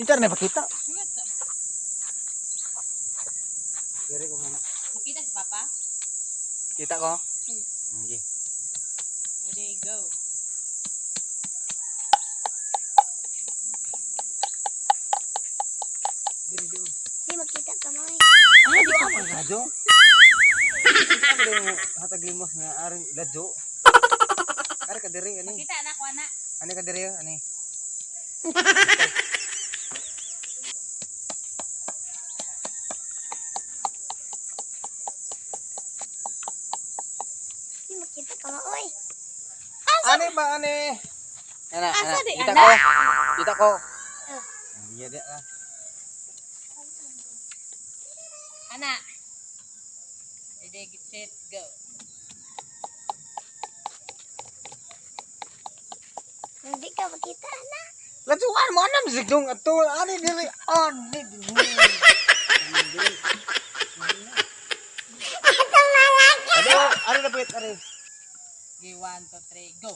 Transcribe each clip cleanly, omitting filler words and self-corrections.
Intar na pakita. Diri ko mana. Makita si Papa? Kita ko. Okay. Ready, go. Diri do. Di makita ka mo eh. Ay, di ako radyo. Ano mo hatag limos nga aring ladyo. Ari ka diri ani. Makita anak ko anak. Ani ka diri ani. Di makita ka mo oy. Ani ba ani? Ana, Asa ana. di, Kita ana? ko. Kita ko. Oh. Iya dia ah. Anak. Ready, get set, go. Hindi ka makita na. Ladyoan mo anam zigdong ato. Ani diri ani diri. Ano na pwet ari? Okay, 1, 2, 3, go.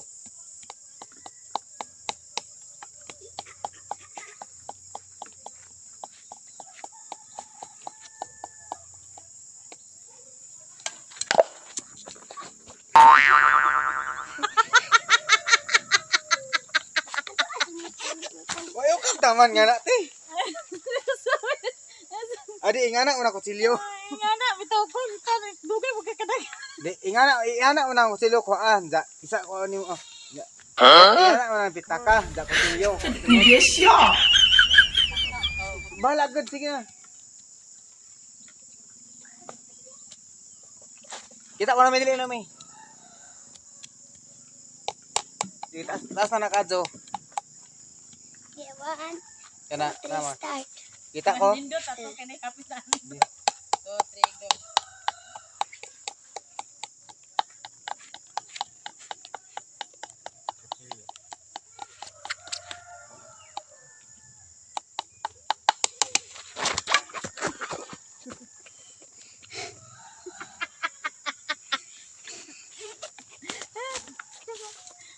Wayo kang taman nga na ti. Adi ingana una kutsilyo. Nga na, bitaw ko. Dugay mo kakadag. Di ingana una kutsilyo ko ja isa ko ni mo. Ingana una pitaka ja kutsilyo. Yes yo. Balagod sige na. Kita ko na may dili na may. Di taas na nakadyo. Yawan. Kana nama. Start. Kita ko. Nindot ato ka na kapitan. 2, 3, go.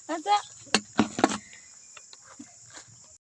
Asa?